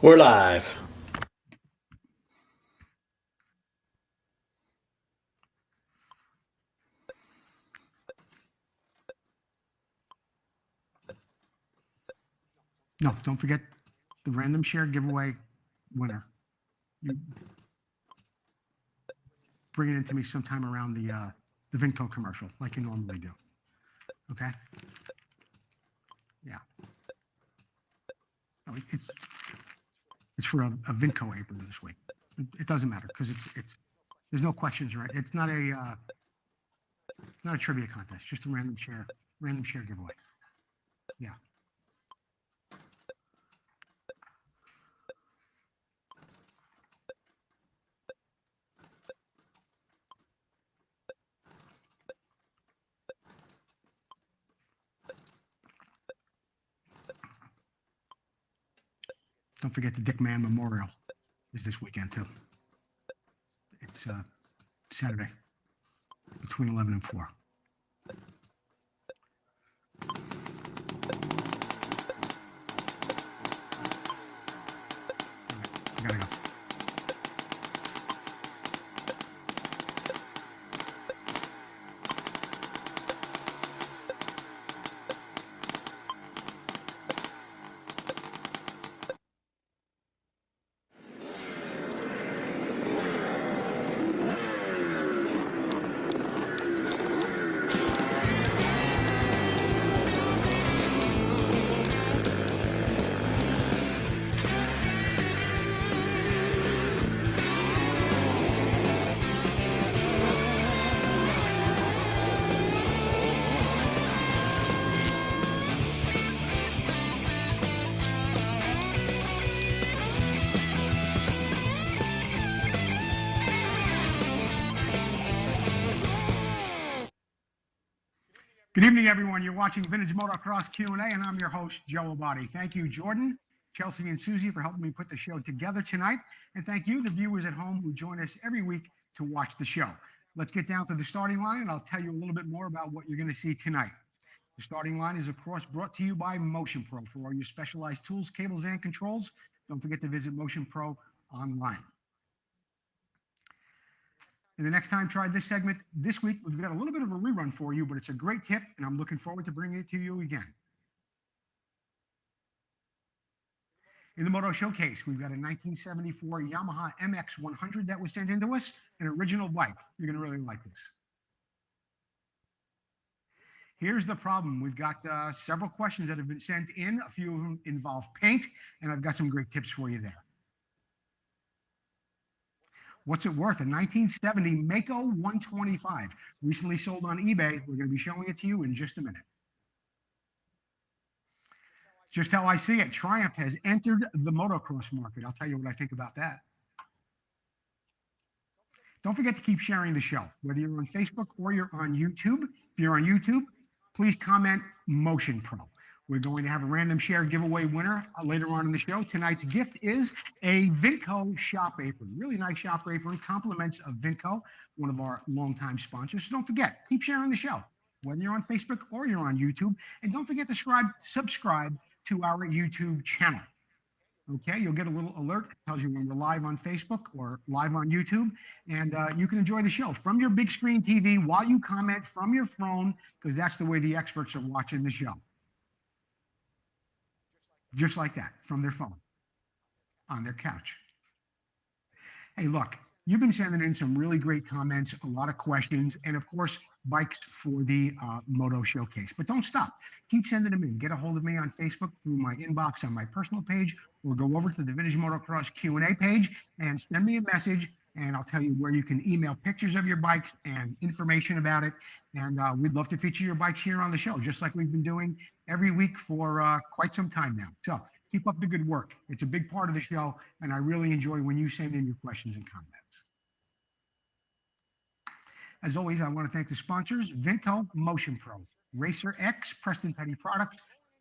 We're live. No, don't forget the random share giveaway winner. You bring it into me sometime around the Vinco commercial, like you normally do. Okay? Yeah. No, it's for a Vinco apron this week. It doesn't matter because it's there's no questions, right? It's not a trivia contest, just a random share giveaway. Yeah. Don't forget the Dick Mann Memorial is this weekend too. It's Saturday between 11 and 4. I gotta go. Good evening, everyone. You're watching Vintage Motocross Q&A, and I'm your host, Joe Abadi. Thank you, Jordan, Chelsea, and Susie for helping me put the show together tonight. And thank you, the viewers at home who join us every week to watch the show. Let's get down to the starting line, and I'll tell you a little bit more about what you're going to see tonight. The starting line is, of course, brought to you by Motion Pro. For all your specialized tools, cables, and controls, don't forget to visit Motion Pro online. And the next time, try this segment. This week, we've got a little bit of a rerun for you, but it's a great tip, and I'm looking forward to bringing it to you again. In the Moto Showcase, we've got a 1974 Yamaha MX100 that was sent into us, an original bike. You're going to really like this. Here's the problem. We've got several questions that have been sent in. A few of them involve paint, and I've got some great tips for you there. What's it worth? A 1970 Mako 125, recently sold on eBay. We're going to be showing it to you in just a minute. Just how I see it, Triumph has entered the motocross market. I'll tell you what I think about that. Don't forget to keep sharing the show, whether you're on Facebook or you're on YouTube. If you're on YouTube, please comment Motion Pro. We're going to have a random share giveaway winner later on in the show. Tonight's gift is a Vinco shop apron. Really nice shop apron, compliments of Vinco, one of our longtime sponsors. So don't forget, keep sharing the show, whether you're on Facebook or you're on YouTube. And don't forget to subscribe to our YouTube channel. Okay, you'll get a little alert. It tells you when we're live on Facebook or live on YouTube. And you can enjoy the show from your big screen TV while you comment from your phone, because that's the way the experts are watching the show. Just like that, from their phone, on their couch. Hey, look, you've been sending in some really great comments, a lot of questions, and of course, bikes for the Moto Showcase. But don't stop. Keep sending them in. Get a hold of me on Facebook through my inbox on my personal page, or go over to the Vintage Motocross Q&A page and send me a message, and I'll tell you where you can email pictures of your bikes and information about it. And we'd love to feature your bikes here on the show, just like we've been doing every week for quite some time now. So keep up the good work. It's a big part of the show, and I really enjoy when you send in your questions and comments. As always, I want to thank the sponsors: Vinco, Motion Pro, Racer X, Preston Petty Products,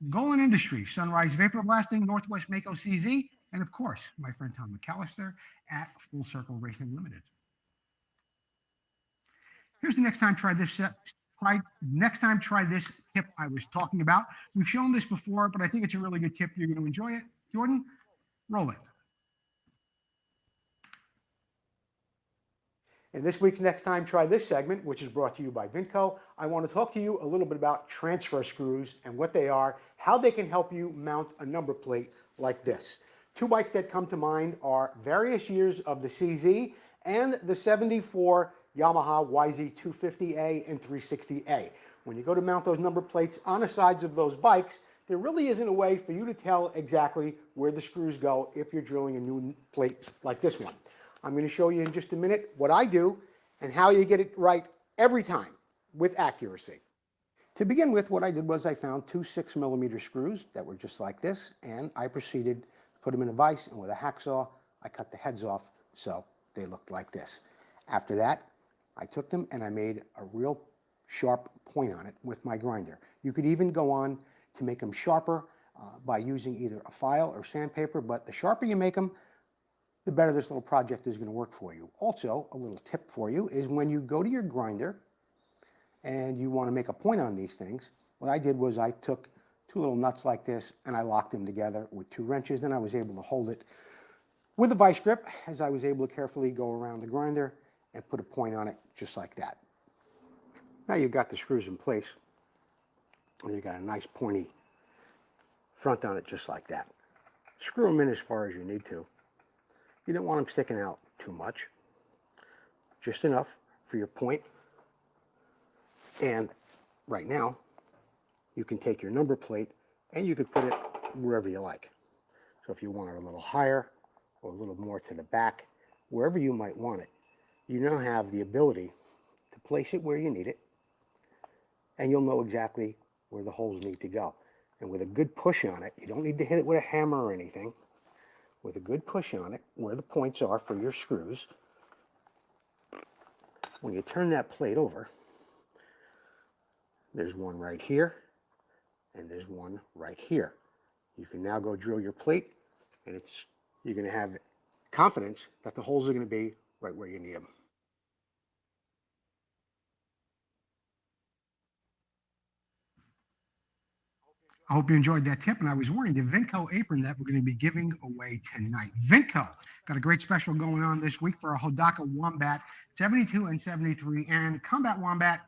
Golan Industries, Sunrise Vapor Blasting, Northwest Mako CZ, and of course, my friend Tom McAllister at Full Circle Racing Limited. Here's the next time try this tip I was talking about. We've shown this before, but I think it's a really good tip. You're going to enjoy it. Jordan, Roll it. In this week's Next Time Try This segment, which is brought to you by Vinco, I want to talk to you a little bit about transfer screws and what they are, how they can help you mount a number plate like this. Two bikes that come to mind are various years of the CZ and the 74 Yamaha YZ250A and 360A. When you go to mount those number plates on the sides of those bikes, there really isn't a way for you to tell exactly where the screws go if you're drilling a new plate like this one. I'm going to show you in just a minute what I do and how you get it right every time with accuracy. To begin with, what I did was I found two 6mm screws that were just like this, and I proceeded to put them in a vise, and with a hacksaw, I cut the heads off so they looked like this. After that, I took them and I made a real sharp point on it with my grinder. You could even go on to make them sharper by using either a file or sandpaper, but the sharper you make them, the better this little project is going to work for you. Also, a little tip for you is when you go to your grinder and you want to make a point on these things, what I did was I took two little nuts like this and I locked them together with two wrenches. Then I was able to hold it with a vice grip as I was able to carefully go around the grinder and put a point on it just like that. Now you've got the screws in place and you've got a nice pointy front on it just like that. Screw them in as far as you need to. You don't want them sticking out too much, just enough for your point. And right now, you can take your number plate and you could put it wherever you like. So if you want it a little higher or a little more to the back, wherever you might want it, you now have the ability to place it where you need it, and you'll know exactly where the holes need to go. And with a good push on it, you don't need to hit it with a hammer or anything. With a good push on it, where the points are for your screws, when you turn that plate over, there's one right here, and there's one right here. You can now go drill your plate, and you're going to have confidence that the holes are going to be right where you need them. I hope you enjoyed that tip, and I was wearing the Vinco apron that we're going to be giving away tonight. Vinco got a great special going on this week for a Hodaka Wombat 72 and 73 and Combat Wombat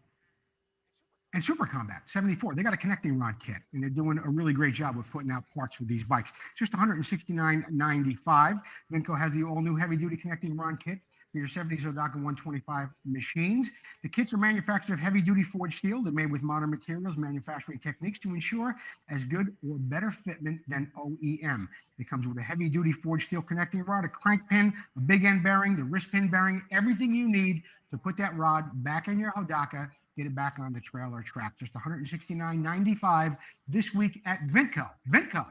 and Super Combat 74. They got a connecting rod kit, and they're doing a really great job with putting out parts for these bikes. Just $169.95. Vinco has the all-new heavy-duty connecting rod kit for your 70s Hodaka 125 machines. The kits are manufactured of heavy-duty forged steel. They're made with modern materials, manufacturing techniques to ensure as good or better fitment than OEM. It comes with a heavy-duty forged steel connecting rod, a crank pin, a big end bearing, the wrist pin bearing, everything you need to put that rod back in your Hodaka, get it back on the trail or track. Just $169.95 this week at Vinco. Vinco,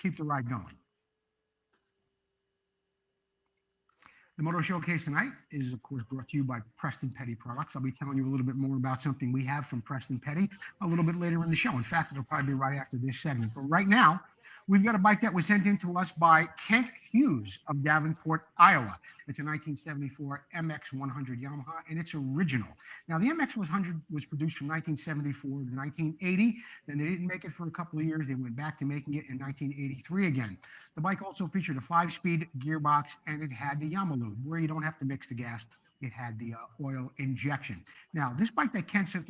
keep the ride going. The Moto Showcase tonight is, of course, brought to you by Preston Petty Products. I'll be telling you a little bit more about something we have from Preston Petty a little bit later in the show. In fact, it'll probably be right after this segment. But right now, we've got a bike that was sent in to us by Kent Hughes of Davenport, Iowa. It's a 1974 MX 100 Yamaha, and it's original. Now, the MX 100 was produced from 1974 to 1980. Then they didn't make it for a couple of years. They went back to making it in 1983 again. The bike also featured a 5-speed gearbox, and it had the Yamalube, where you don't have to mix the gas. It had the oil injection. Now, this bike that Kent sent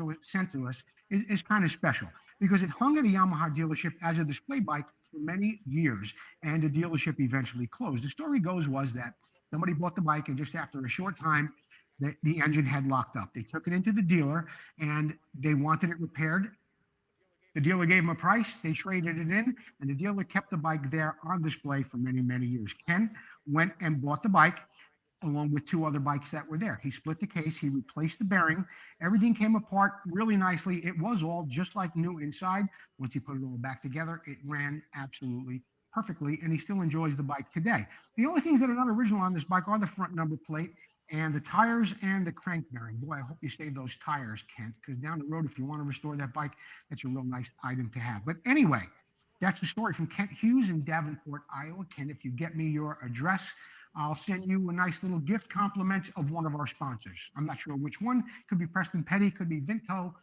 to us is kind of special because it hung at a Yamaha dealership as a display bike for many years, and the dealership eventually closed. The story goes was that somebody bought the bike, and just after a short time, the engine had locked up. They took it into the dealer, and they wanted it repaired. The dealer gave them a price. They traded it in, and the dealer kept the bike there on display for many, many years. Ken went and bought the bike along with two other bikes that were there. He split the case. He replaced the bearing. Everything came apart really nicely. It was all just like new inside. Once he put it all back together, it ran absolutely perfectly, and he still enjoys the bike today. The only things that are not original on this bike are the front number plate and the tires and the crank bearing. Boy, I hope you save those tires, Kent, because down the road, if you want to restore that bike, that's a real nice item to have. But anyway, that's the story from Kent Hughes in Davenport, Iowa. Kent, if you get me your address, I'll send you a nice little gift compliment of one of our sponsors. I'm not sure which one. Could be Preston Petty, could be Vinco,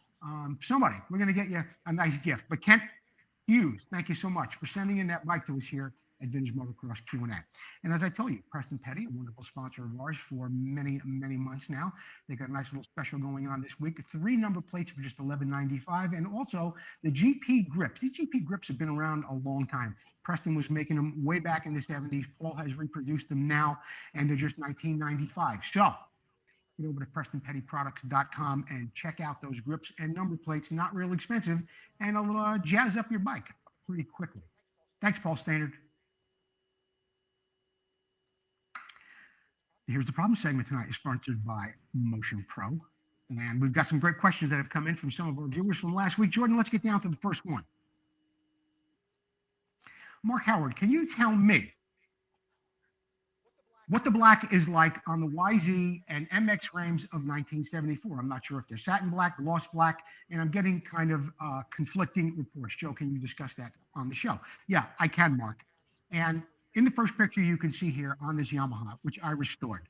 somebody. We're going to get you a nice gift. But Kent Hughes, thank you so much for sending in that bike to us here at Vintage Motocross Q&A. And as I told you, Preston Petty, a wonderful sponsor of ours for many, many months now. They got a nice little special going on this week. 3 number plates for just $11.95. And also the GP grips. These GP grips have been around a long time. Preston was making them way back in the 70s. Paul has reproduced them now, and they're just $19.95. So get over to PrestonPettyProducts.com and check out those grips and number plates. Not real expensive, and it'll jazz up your bike pretty quickly. Thanks, Paul Standard. Here's the problem segment tonight is sponsored by Motion Pro. And we've got some great questions that have come in from some of our viewers from last week. Jordan, let's get down to the first one. Mark Howard, can you tell me what the black is like on the YZ and MX frames of 1974? I'm not sure if they're satin black, gloss black, and I'm getting kind of conflicting reports. Joe, can you discuss that on the show? Yeah, I can, Mark. And in the first picture you can see here on this Yamaha, which I restored,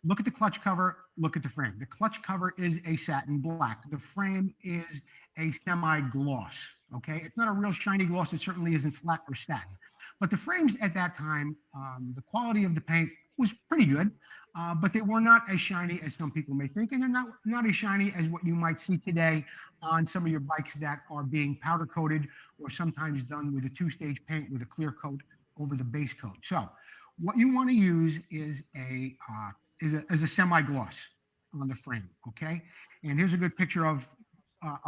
look at the clutch cover, look at the frame. The clutch cover is a satin black. The frame is a semi-gloss, okay? It's not a real shiny gloss. It certainly isn't flat or satin. But the frames at that time, the quality of the paint was pretty good, but they were not as shiny as some people may think, and they're not as shiny as what you might see today on some of your bikes that are being powder coated or sometimes done with a 2-stage paint with a clear coat over the base coat. So what you want to use is a semi-gloss on the frame, okay? And here's a good picture of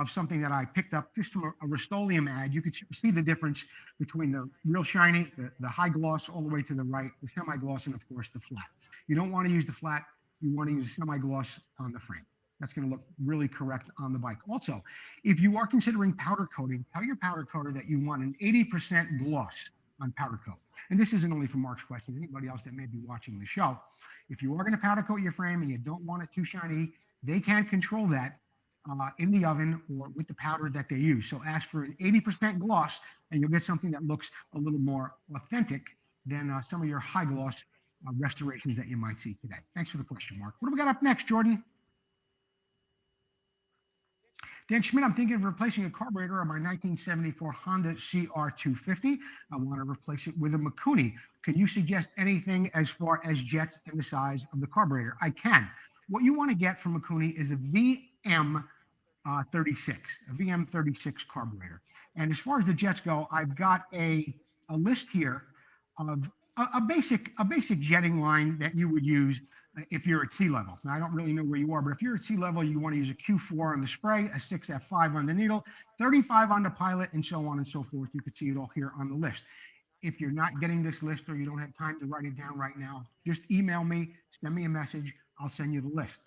something that I picked up just from a Rust-Oleum ad. You could see the difference between the real shiny, the high gloss all the way to the right, the semi-gloss, and of course the flat. You don't want to use the flat. You want to use semi-gloss on the frame. That's going to look really correct on the bike. Also, if you are considering powder coating, tell your powder coater that you want an 80% gloss on powder coat. And this isn't only for Mark's question, anybody else that may be watching the show. If you are going to powder coat your frame and you don't want it too shiny, they can control that in the oven or with the powder that they use. So ask for an 80% gloss and you'll get something that looks a little more authentic than some of your high gloss restorations that you might see today. Thanks for the question, Mark. What do we got up next, Jordan? Dan Schmidt, I'm thinking of replacing a carburetor on my 1974 Honda CR250. I want to replace it with a Mikuni. Can you suggest anything as far as jets and the size of the carburetor? I can. What you want to get from Mikuni is a VM36 carburetor. And as far as the jets go, I've got a list here of a basic jetting line that you would use if you're at sea level. Now, I don't really know where you are, but if you're at sea level, you want to use a Q4 on the spray, a 6F5 on the needle, 35 on the pilot, and so on and so forth. You can see it all here on the list. If you're not getting this list or you don't have time to write it down right now, just email me, send me a message. I'll send you the list.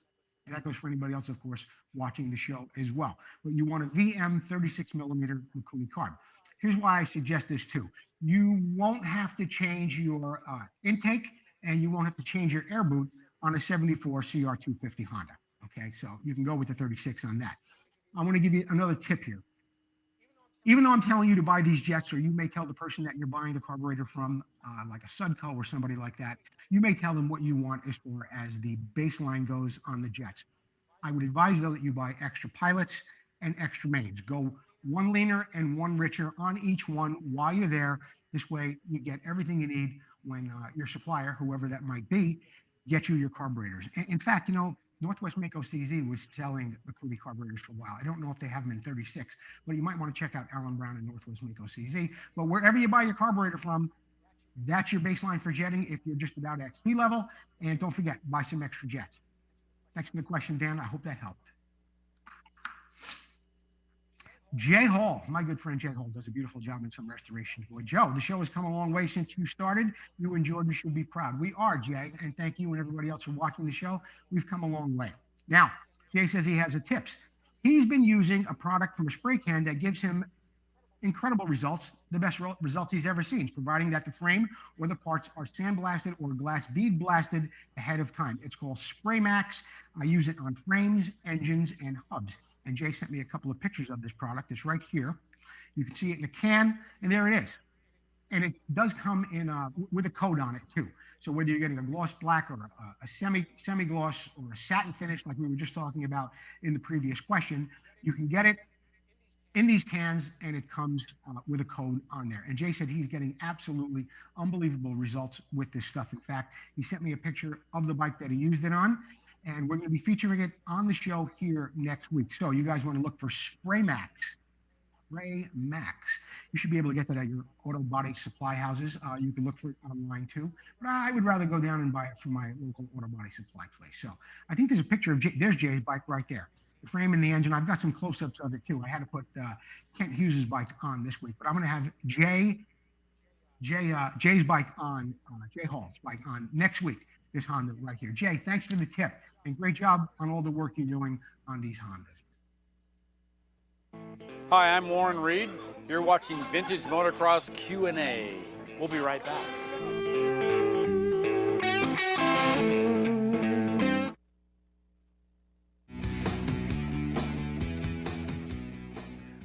And that goes for anybody else, of course, watching the show as well. But you want a VM 36 millimeter Mikuni carb. Here's why I suggest this too. You won't have to change your intake, and you won't have to change your air boot on a 74 CR250 Honda. Okay, so you can go with the 36 on that. I want to give you another tip here. Even though I'm telling you to buy these jets, or you may tell the person that you're buying the carburetor from, like a Sudco or somebody like that, you may tell them what you want as far as the baseline goes on the jets. I would advise, though, that you buy extra pilots and extra mains. Go one leaner and one richer on each one while you're there. This way, you get everything you need when your supplier, whoever that might be, gets you your carburetors. In fact, you know, Northwest Mako CZ was selling Mikuni carburetors for a while. I don't know if they have them in 36, but you might want to check out Alan Brown and Northwest Mako CZ. But wherever you buy your carburetor from, that's your baseline for jetting if you're just about at sea level. And don't forget, buy some extra jets. Thanks for the question, Dan. I hope that helped. Jay Hall, my good friend Jay Hall, does a beautiful job in some restorations. Boy, Joe, the show has come a long way since you started. You and Jordan should be proud. We are, Jay, and thank you and everybody else for watching the show. We've come a long way. Now, Jay says he has a tips. He's been using a product from a spray can that gives him incredible results, the best results he's ever seen, providing that the frame or the parts are sandblasted or glass bead blasted ahead of time. It's called Spray Max. I use it on frames, engines, and hubs. And Jay sent me a couple of pictures of this product. It's right here. You can see it in a can, and there it is. And it does come in with a coat on it too. So whether you're getting a gloss black or a semi-gloss or a satin finish, like we were just talking about in the previous question, you can get it in these cans, and it comes with a code on there. And Jay said he's getting absolutely unbelievable results with this stuff. In fact, he sent me a picture of the bike that he used it on, and we're going to be featuring it on the show here next week. So you guys want to look for Spray Max. Spray Max. You should be able to get that at your auto body supply houses. You can look for it online too, but I would rather go down and buy it from my local auto body supply place. So I think there's a picture of There's Jay's bike right there. The frame and the engine. I've got some close-ups of it too. I had to put Kent Hughes's bike on this week, but I'm going to have Jay's bike on, Jay Hall's bike on next week. This Honda right here. Jay, thanks for the tip, and great job on all the work you're doing on these Hondas. Hi, I'm Warren Reed. You're watching Vintage Motocross Q&A. We'll be right back.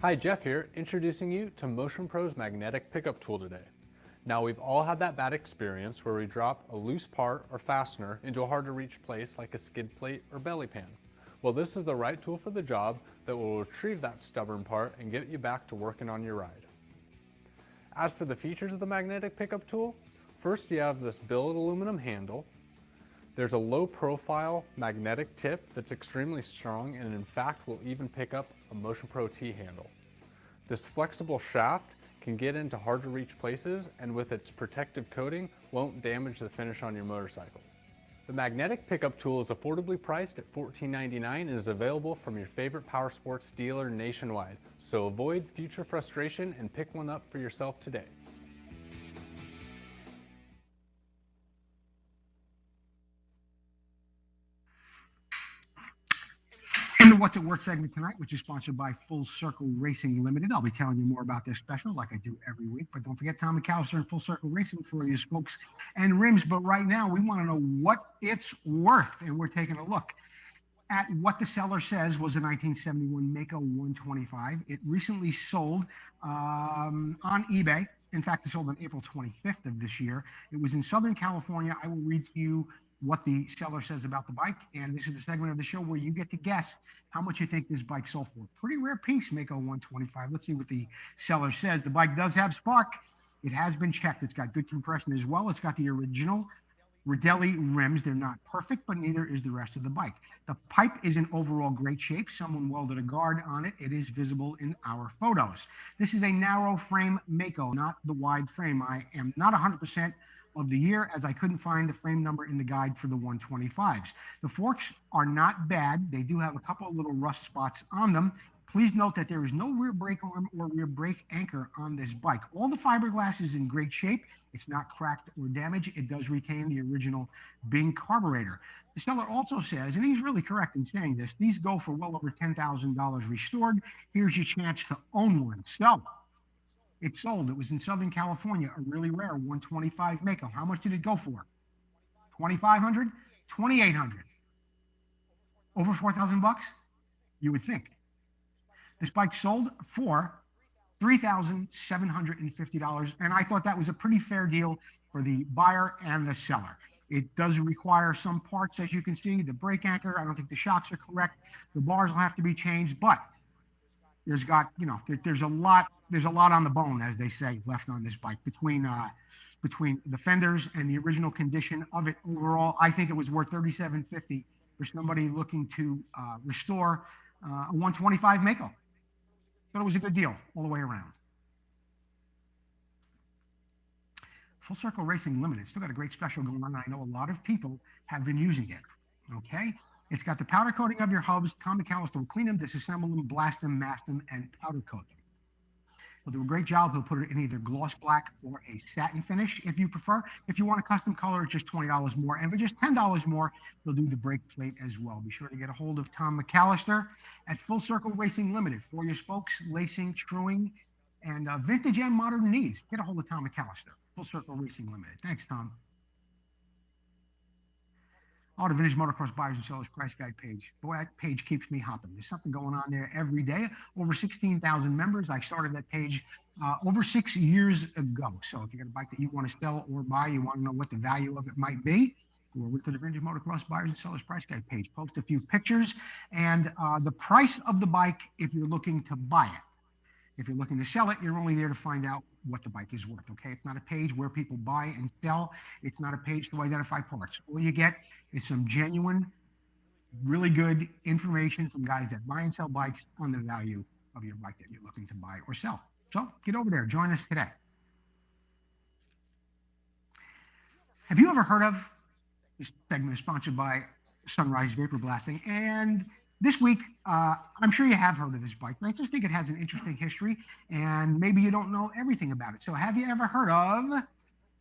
Hi, Jeff here, introducing you to Motion Pro's magnetic pickup tool today. Now, we've all had that bad experience where we drop a loose part or fastener into a hard to reach place like a skid plate or belly pan. Well, this is the right tool for the job that will retrieve that stubborn part and get you back to working on your ride. As for the features of the magnetic pickup tool, first you have this billet aluminum handle. There's a low profile magnetic tip that's extremely strong and in fact will even pick up a Motion Pro T handle. This flexible shaft can get into hard to reach places and with its protective coating won't damage the finish on your motorcycle. The magnetic pickup tool is affordably priced at $14.99 and is available from your favorite power sports dealer nationwide. So avoid future frustration and pick one up for yourself today. In the What's It Worth segment tonight, which is sponsored by Full Circle Racing Limited. I'll be telling you more about this special like I do every week, but don't forget Tom McAllister and Full Circle Racing for your spokes and rims. But right now, we want to know what it's worth, and we're taking a look at what the seller says was a 1971 Mako 125. It recently sold on eBay. In fact, it sold on April 25th of this year. It was in Southern California. I will read to you what the seller says about the bike, and this is the segment of the show where you get to guess how much you think this bike sold for. Pretty rare piece, Mako 125. Let's see what the seller says. The bike does have spark. It has been checked. It's got good compression as well. It's got the original Rodelli rims. They're not perfect, but neither is the rest of the bike. The pipe is in overall great shape. Someone welded a guard on it. It is visible in our photos. This is a narrow frame Mako, not the wide frame. I am not 100% of the year, as I couldn't find the frame number in the guide for the 125s. The forks are not bad. They do have a couple of little rust spots on them. Please note that there is no rear brake arm or rear brake anchor on this bike. All the fiberglass is in great shape. It's not cracked or damaged. It does retain the original Bing carburetor. The seller also says, and he's really correct in saying this, these go for well over $10,000 restored. Here's your chance to own one. So it sold. It was in Southern California, a really rare 125 Mako. How much did it go for? $2,500? $2,800? Over $4,000? You would think. This bike sold for $3,750, and I thought that was a pretty fair deal for the buyer and the seller. It does require some parts, as you can see. The brake anchor, I don't think the shocks are correct. The bars will have to be changed, but there's a lot on the bone, as they say, left on this bike between the fenders and the original condition of it. Overall, I think it was worth $3,750 for somebody looking to restore a 125 Mako. Thought it was a good deal all the way around. Full Circle Racing Limited still got a great special going on. I know a lot of people have been using it. Okay, it's got the powder coating of your hubs. Tom McAllister will clean them, disassemble them, blast them, mask them, and powder coat them. He'll do a great job. He'll put it in either gloss black or a satin finish if you prefer. If you want a custom color, it's just $20 more. And for just $10 more, he'll do the brake plate as well. Be sure to get a hold of Tom McAllister at Full Circle Racing Limited for your spokes, lacing, truing, and vintage and modern needs. Get a hold of Tom McAllister, Full Circle Racing Limited. Thanks, Tom. Oh, the Vintage Motocross Buyers and Sellers Price Guide page. Boy, that page keeps me hopping. There's something going on there every day. Over 16,000 members. I started that page over 6 years ago. So if you got a bike that you want to sell or buy, you want to know what the value of it might be, go over to the Vintage Motocross Buyers and Sellers Price Guide page. Post a few pictures and the price of the bike if you're looking to buy it. If you're looking to sell it, you're only there to find out what the bike is worth, okay? It's not a page where people buy and sell. It's not a page to identify parts. All you get is some genuine, really good information from guys that buy and sell bikes on the value of your bike that you're looking to buy or sell. So get over there, join us today. Have you ever heard of, this segment is sponsored by Sunrise Vapor Blasting, and this week, I'm sure you have heard of this bike, but I just think it has an interesting history, and maybe you don't know everything about it. So have you ever heard of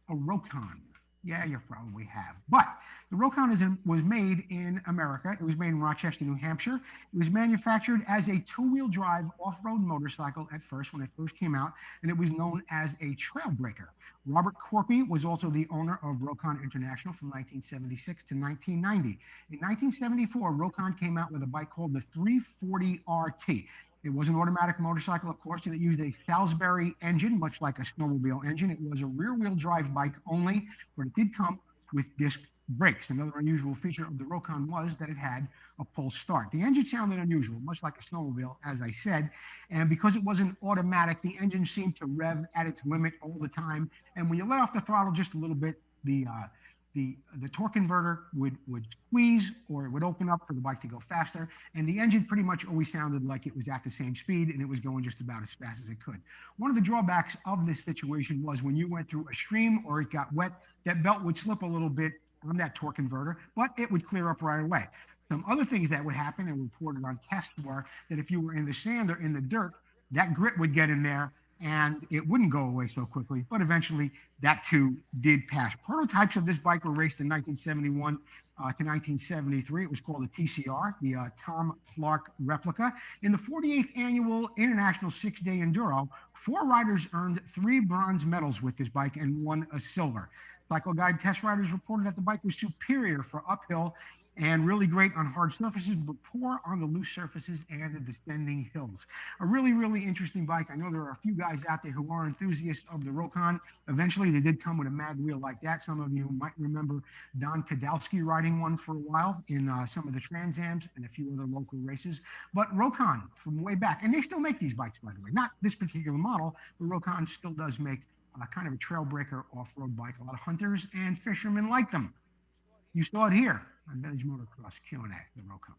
a Rokon? Yeah, you probably have. But the Rokon was made in America. It was made in Rochester, New Hampshire. It was manufactured as a two-wheel drive off-road motorcycle at first, when it first came out, and it was known as a trail breaker. Robert Corpy was also the owner of Rokon International from 1976 to 1990. In 1974, Rokon came out with a bike called the 340 RT. It was an automatic motorcycle, of course, and it used a Salisbury engine, much like a snowmobile engine. It was a rear-wheel drive bike only, but it did come with disc brakes. Another unusual feature of the Rokon was that it had a pull start. The engine sounded unusual, much like a snowmobile, as I said, and because it wasn't automatic, the engine seemed to rev at its limit all the time, and when you let off the throttle just a little bit, the torque converter would squeeze, or it would open up for the bike to go faster, and the engine pretty much always sounded like it was at the same speed, and it was going just about as fast as it could. One of the drawbacks of this situation was when you went through a stream or it got wet, that belt would slip a little bit on that torque converter, but it would clear up right away. Some other things that would happen, and reported on tests, were that if you were in the sand or in the dirt, that grit would get in there and it wouldn't go away so quickly, but eventually that too did pass. Prototypes of this bike were raced in 1971 to 1973. It was called the TCR, the Tom Clark replica. In the 48th annual International 6-Day Enduro, 4 riders earned 3 bronze medals with this bike and 1 a silver. Cycle Guide test riders reported that the bike was superior for uphill and really great on hard surfaces, but poor on the loose surfaces and the descending hills. A really, really interesting bike. I know there are a few guys out there who are enthusiasts of the Rokon. Eventually, they did come with a mag wheel like that. Some of you might remember Don Kadowski riding one for a while in some of the Trans Ams and a few other local races. But Rokon, from way back, and they still make these bikes, by the way. Not this particular model, but Rokon still does make kind of a trail breaker off-road bike. A lot of hunters and fishermen like them. You saw it here on Vintage Motocross Q&A, the Rokon.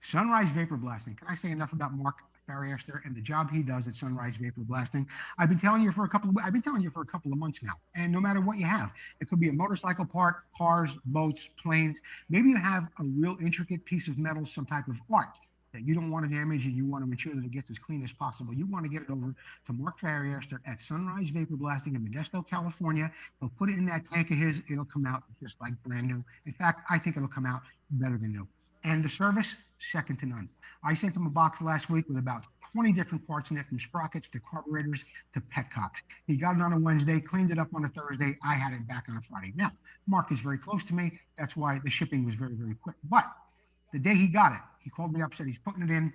Sunrise Vapor Blasting. Can I say enough about Mark Farriester and the job he does at Sunrise Vapor Blasting? I've been telling you for a couple of months now. And no matter what you have, it could be a motorcycle part, cars, boats, planes. Maybe you have a real intricate piece of metal, some type of art that you don't want to damage and you want to ensure that it gets as clean as possible. You want to get it over to Mark Farriester at Sunrise Vapor Blasting in Modesto, California. He'll put it in that tank of his. It'll come out just like brand new. In fact, I think it'll come out better than new. And the service, second to none. I sent him a box last week with about 20 different parts in it, from sprockets to carburetors to petcocks. He got it on a Wednesday, cleaned it up on a Thursday. I had it back on a Friday. Now, Mark is very close to me. That's why the shipping was very, very quick. But the day he got it, he called me up, said he's putting it in.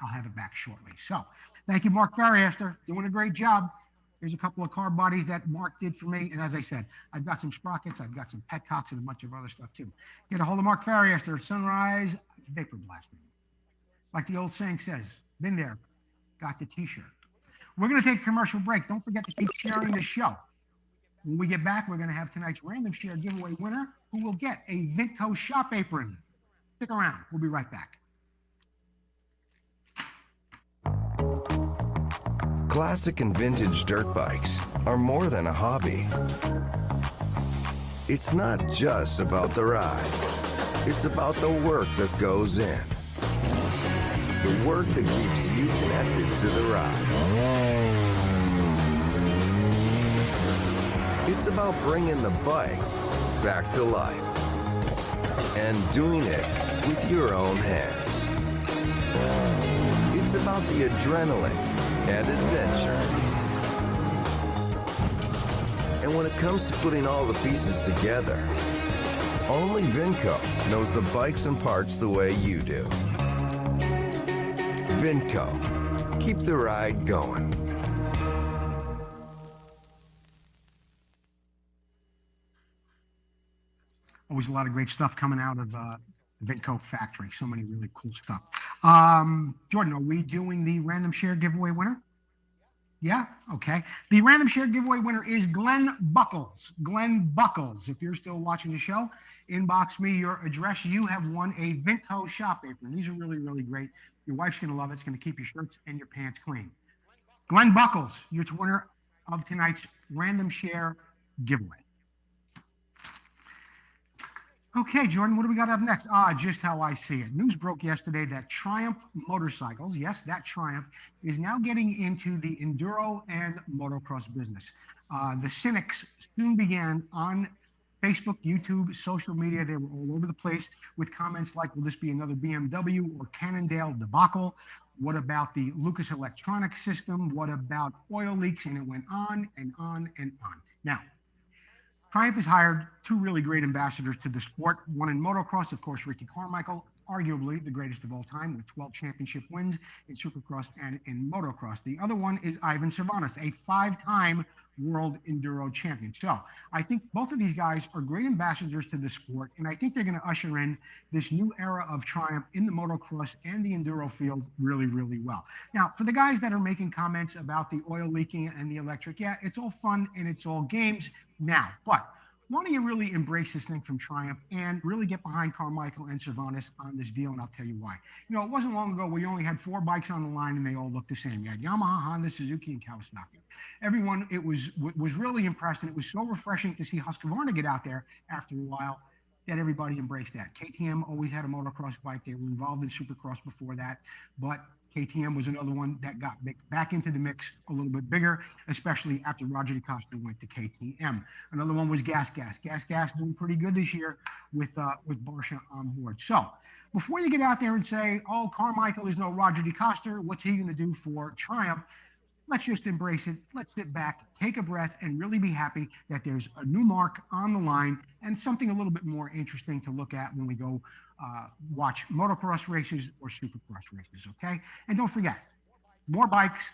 I'll have it back shortly. So thank you, Mark Farriester, doing a great job. There's a couple of car bodies that Mark did for me. And as I said, I've got some sprockets, I've got some petcocks, and a bunch of other stuff too. Get a hold of Mark Farriester at Sunrise Vapor Blasting. Like the old saying says, been there, got the t-shirt. We're going to take a commercial break. Don't forget to keep sharing the show. When we get back, we're going to have tonight's random share giveaway winner, who will get a Vintco shop apron. Stick around. We'll be right back. Classic and vintage dirt bikes are more than a hobby. It's not just about the ride. It's about the work that goes in. The work that keeps you connected to the ride. It's about bringing the bike back to life and doing it with your own hands. It's about the adrenaline and adventure. And when it comes to putting all the pieces together, only Vinco knows the bikes and parts the way you do. Vinco, keep the ride going. Always a lot of great stuff coming out of Vinco factory. So many really cool stuff. Jordan, are we doing the random share giveaway winner? Yeah? Okay. The random share giveaway winner is Glenn Buckles. Glenn Buckles, if you're still watching the show, inbox me your address. You have won a Vinco shop apron. These are really, really great. Your wife's going to love it. It's going to keep your shirts and your pants clean. Glenn Buckles, you're the winner of tonight's random share giveaway. Okay, Jordan, what do we got up next? Just how I see it. News broke yesterday that Triumph Motorcycles, yes, that Triumph, is now getting into the enduro and motocross business. The cynics soon began on Facebook, YouTube, social media. They were all over the place with comments like, will this be another BMW or Cannondale debacle? What about the Lucas Electronics system? What about oil leaks? And it went on and on and on. Now, Triumph has hired two really great ambassadors to the sport. One in motocross, of course, Ricky Carmichael, arguably the greatest of all time with 12 championship wins in Supercross and in motocross. The other one is Ivan Cervantes, a 5-time world enduro champion. So I think both of these guys are great ambassadors to the sport, and I think they're going to usher in this new era of Triumph in the motocross and the enduro field really, really well. Now, for the guys that are making comments about the oil leaking and the electric, yeah, it's all fun and it's all games now, but why don't you really embrace this thing from Triumph and really get behind Carmichael and Cervantes on this deal, and I'll tell you why. You know, it wasn't long ago where you only had 4 bikes on the line and they all looked the same. You had Yamaha, Honda, Suzuki, and Kawasaki. Everyone was really impressed, and it was so refreshing to see Husqvarna get out there after a while that everybody embraced that. KTM always had a motocross bike. They were involved in Supercross before that, but KTM was another one that got back into the mix a little bit bigger, especially after Roger DeCosta went to KTM. Another one was Gas Gas. Gas Gas doing pretty good this year with Barsha on board. So before you get out there and say, oh, Carmichael is no Roger DeCosta, what's he going to do for Triumph? Let's just embrace it. Let's sit back, take a breath, and really be happy that there's a new mark on the line and something a little bit more interesting to look at when we go watch motocross races or supercross races, okay? And don't forget, more bikes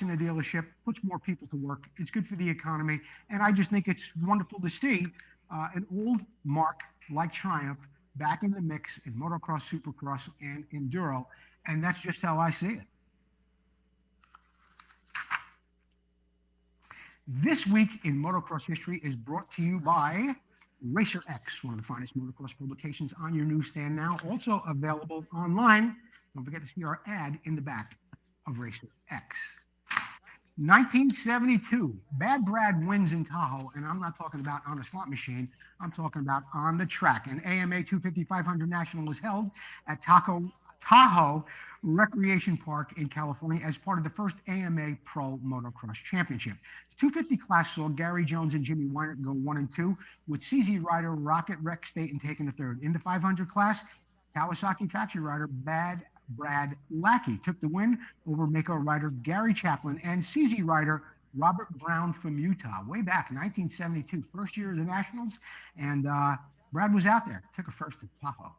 in the dealership, puts more people to work. It's good for the economy. And I just think it's wonderful to see an old mark like Triumph back in the mix in motocross, supercross, and enduro. And that's just how I see it. This week in motocross history is brought to you by Racer X, one of the finest motocross publications on your newsstand now, also available online. Don't forget to see our ad in the back of Racer X. 1972, Bad Brad wins in Tahoe, and I'm not talking about on a slot machine. I'm talking about on the track. An AMA 250-500 National was held at Tahoe Recreation Park in California as part of the first AMA Pro Motocross Championship. The 250 class saw Gary Jones and Jimmy Weinert go 1 and 2, with CZ rider Rocket Rex Staten taking the third. In the 500 class, Kawasaki factory rider Bad Brad Lackey took the win over Mako rider Gary Chaplin and CZ rider Robert Brown from Utah, way back in 1972, first year of the Nationals, and Brad was out there, took a first at Tahoe.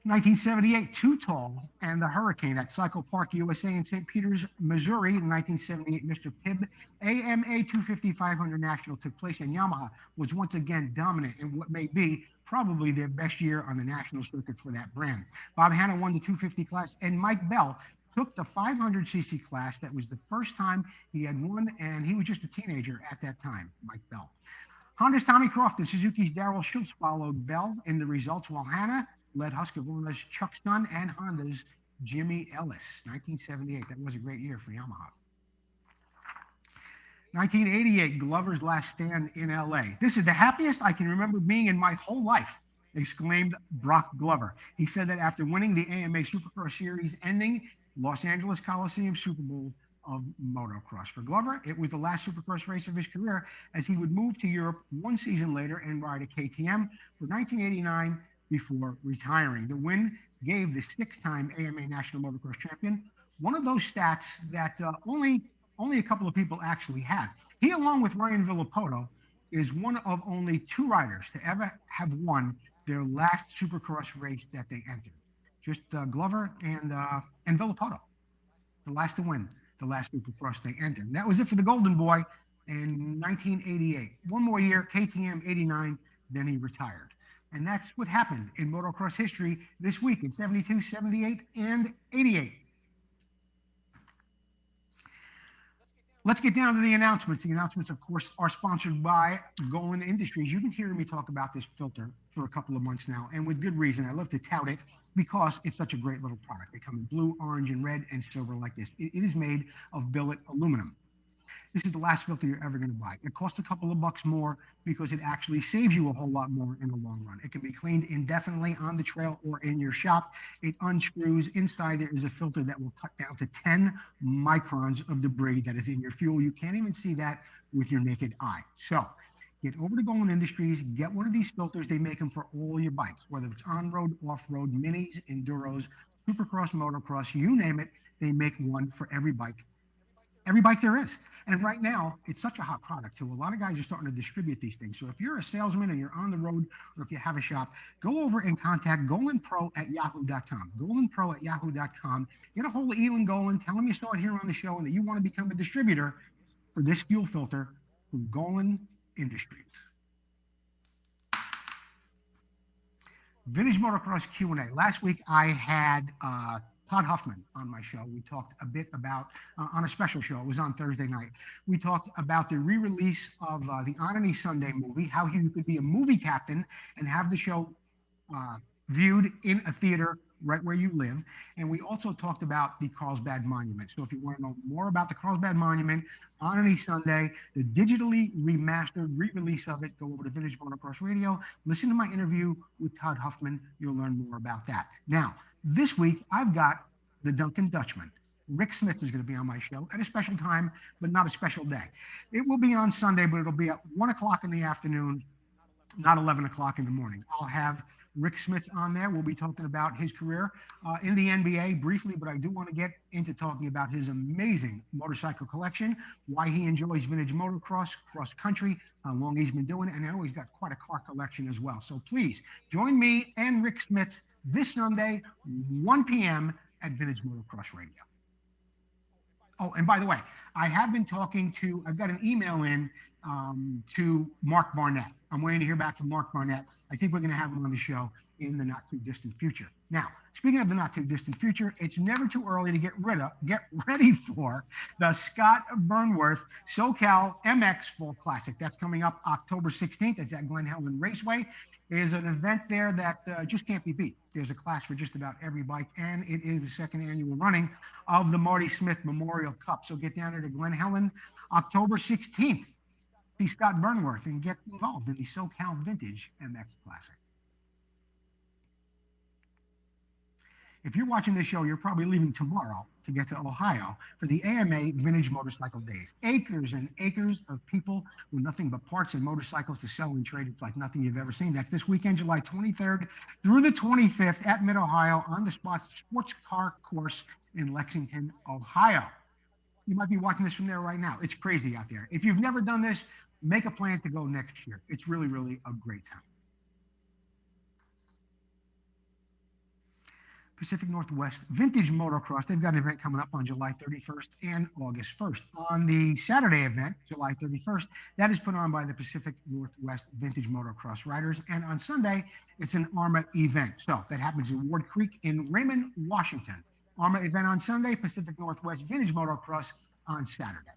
1978, Too Tall and the Hurricane at Cycle Park USA in St. Peters, Missouri. In 1978, Mr. Pibb AMA 250-500 National took place, and Yamaha was once again dominant in what may be probably their best year on the national circuit for that brand. Bob Hanna won the 250 class, and Mike Bell took the 500cc class. That was the first time he had won, and he was just a teenager at that time, Mike Bell. Honda's Tommy Croft and Suzuki's Darrell Schultz followed Bell in the results, while Hanna led Husqvarna's Chuck Stunn and Honda's Jimmy Ellis. 1978, that was a great year for Yamaha. 1988, Glover's last stand in LA. This is the happiest I can remember being in my whole life, exclaimed Brock Glover. He said that after winning the AMA Supercross Series ending Los Angeles Coliseum Super Bowl of motocross. For Glover, it was the last Supercross race of his career, as he would move to Europe one season later and ride a KTM for 1989 before retiring. The win gave the 6-time AMA National Motocross Champion one of those stats that only a couple of people actually have. He, along with Ryan Villapoto, is one of only 2 riders to ever have won their last Supercross race that they entered. Just Glover and Villapoto, the last to win the last Supercross they entered. And that was it for the Golden Boy in 1988. One more year, KTM 89, then he retired. And that's what happened in motocross history this week in 72, 78, and 88. Let's get down to the announcements. The announcements, of course, are sponsored by Golan Industries. You've been hearing me talk about this filter for a couple of months now, and with good reason. I love to tout it because it's such a great little product. They come in blue, orange, and red, and silver like this. It is made of billet aluminum. This is the last filter you're ever going to buy. It costs a couple of bucks more because it actually saves you a whole lot more in the long run. It can be cleaned indefinitely on the trail or in your shop. It unscrews. Inside there is a filter that will cut down to 10 microns of debris that is in your fuel. You can't even see that with your naked eye. So get over to Golan Industries, get one of these filters. They make them for all your bikes, whether it's on-road, off-road, minis, enduros, supercross, motocross, you name it. They make one for every bike there is. And right now, it's such a hot product, too. A lot of guys are starting to distribute these things. So if you're a salesman or you're on the road or if you have a shop, go over and contact golanpro@yahoo.com. golanpro@yahoo.com. Get a hold of Elon Golan. Tell him you saw it here on the show and that you want to become a distributor for this fuel filter from Golan Industries. Vintage Motocross Q&A. Last week, I had Todd Huffman on my show. We talked a bit about, on a special show, it was on Thursday night. We talked about the re-release of the On Any Sunday movie, how you could be a movie captain and have the show viewed in a theater right where you live. And we also talked about the Carlsbad Monument. So if you want to know more about the Carlsbad Monument, On Any Sunday, the digitally remastered re-release of it, go over to Vintage Motocross Radio, listen to my interview with Todd Huffman. You'll learn more about that. Now, this week, I've got the Duncan Dutchman. Rick Smith is going to be on my show at a special time, but not a special day. It will be on Sunday, but it'll be at 1 o'clock in the afternoon, not 11 o'clock in the morning. I'll have Rick Smith on there. We'll be talking about his career in the NBA briefly, but I do want to get into talking about his amazing motorcycle collection, why he enjoys vintage motocross, cross country, how long he's been doing it, and I know he's got quite a car collection as well. So please join me and Rick Smith this Sunday, 1 p.m. at Vintage Motocross Radio. Oh, and by the way, I have been talking to, I've got an email in to Mark Barnett. I'm waiting to hear back from Mark Barnett. I think we're going to have him on the show in the not too distant future. Now, speaking of the not too distant future, it's never too early to get ready for the Scott Burnworth SoCal MX Fall Classic. That's coming up October 16th. It's at Glen Helen Raceway. There's an event there that just can't be beat. There's a class for just about every bike, and it is the second annual running of the Marty Smith Memorial Cup. So get down there to Glen Helen, October 16th. See Scott Burnworth and get involved in the SoCal Vintage MX Classic. If you're watching this show, you're probably leaving tomorrow to get to Ohio for the AMA Vintage Motorcycle Days. Acres and acres of people with nothing but parts and motorcycles to sell and trade. It's like nothing you've ever seen. That's this weekend, July 23rd through the 25th at Mid-Ohio on the sports car course in Lexington, Ohio. You might be watching this from there right now. It's crazy out there. If you've never done this, make a plan to go next year. It's really, really a great time. Pacific Northwest Vintage Motocross. They've got an event coming up on July 31st and August 1st. On the Saturday event, July 31st, that is put on by the Pacific Northwest Vintage Motocross Riders. And on Sunday, it's an ARMA event. So that happens in Ward Creek in Raymond, Washington. ARMA event on Sunday, Pacific Northwest Vintage Motocross on Saturday.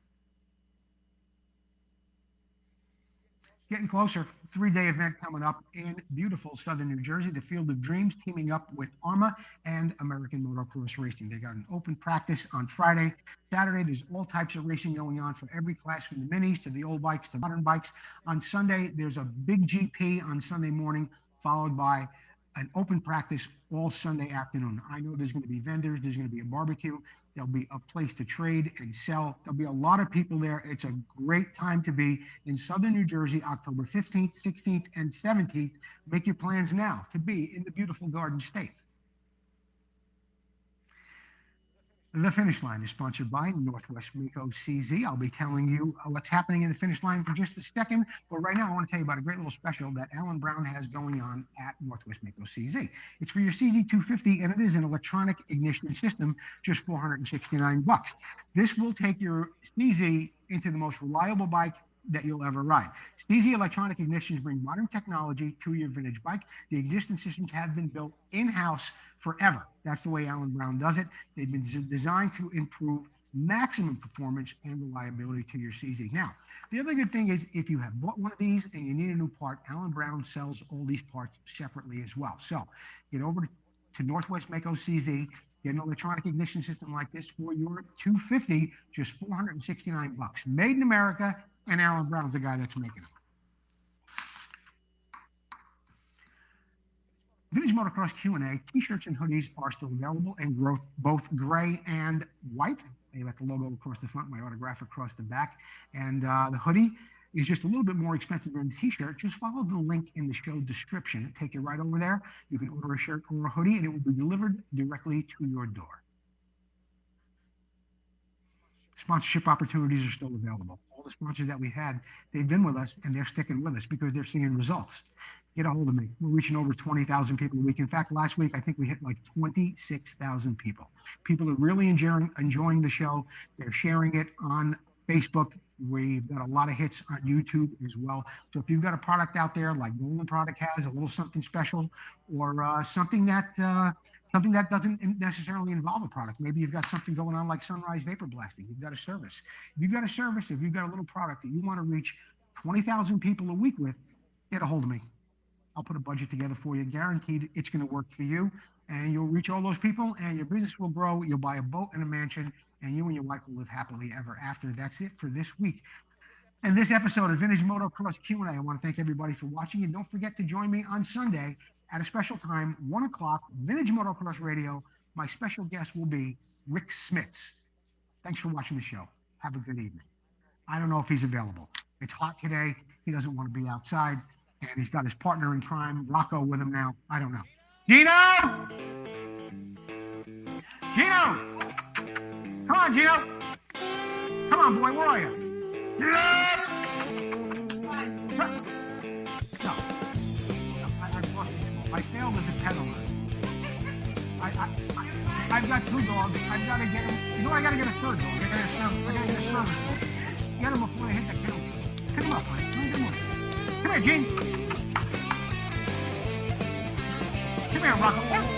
Getting closer, 3-day event coming up in beautiful southern New Jersey, the Field of Dreams, teaming up with ARMA and American Motocross Racing. They got an open practice on Friday. Saturday, there's all types of racing going on for every class, from the minis to the old bikes to modern bikes. On Sunday, there's a big GP on Sunday morning, followed by an open practice all Sunday afternoon. I know there's going to be vendors, there's going to be a barbecue, there'll be a place to trade and sell. There'll be a lot of people there. It's a great time to be in southern New Jersey, October 15th, 16th, and 17th. Make your plans now to be in the beautiful Garden State. The finish line is sponsored by Northwest Mako CZ. I'll be telling you what's happening in the finish line for just a second. But right now, I want to tell you about a great little special that Alan Brown has going on at Northwest Mako CZ. It's for your CZ250, and it is an electronic ignition system, just $469. This will take your CZ into the most reliable bike that you'll ever ride. CZ Electronic Ignitions bring modern technology to your vintage bike. The ignition systems have been built in-house forever. That's the way Allen Brown does it. They've been designed to improve maximum performance and reliability to your CZ. Now, the other good thing is if you have bought one of these and you need a new part, Allen Brown sells all these parts separately as well. So get over to Northwest Mako CZ, get an electronic ignition system like this for your $250, just $469. Made in America, and Allen Brown's the guy that's making it. Vintage Motocross Q&A t-shirts and hoodies are still available in both gray and white. They've got the logo across the front, my autograph across the back. And the hoodie is just a little bit more expensive than the t-shirt. Just follow the link in the show description. It'll take you right over there. You can order a shirt or a hoodie, and it will be delivered directly to your door. Sponsorship opportunities are still available. All the sponsors that we had, they've been with us, and they're sticking with us because they're seeing results. Get a hold of me. We're reaching over 20,000 people a week. In fact, last week, I think we hit like 26,000 people. People are really enjoying the show. They're sharing it on Facebook. We've got a lot of hits on YouTube as well. So if you've got a product out there like Golden Product has, a little something special, or something that doesn't necessarily involve a product. Maybe you've got something going on like Sunrise Vapor Blasting. You've got a service. If you've got a service, if you've got a little product that you want to reach 20,000 people a week with, get a hold of me. I'll put a budget together for you. Guaranteed it's going to work for you. And you'll reach all those people and your business will grow. You'll buy a boat and a mansion, and you and your wife will live happily ever after. That's it for this week. And this episode of Vintage Motocross Q&A. I want to thank everybody for watching. And don't forget to join me on Sunday at a special time, 1 o'clock, Vintage Motocross Radio. My special guest will be Rick Smits. Thanks for watching the show. Have a good evening. I don't know if he's available. It's hot today. He doesn't want to be outside. And he's got his partner in crime, Rocco, with him now. I don't know. Gino! Gino! Come on, Gino! Come on, boy, where are you? Gino! No. I've lost it. I failed as a peddler. I've got 2 dogs. I've got to get them. You know, I got to get a 3rd dog. I got to get a service dog. Get him before I hit the kennel. Pick him up, honey. Come here, Gene. Come here, Rocco.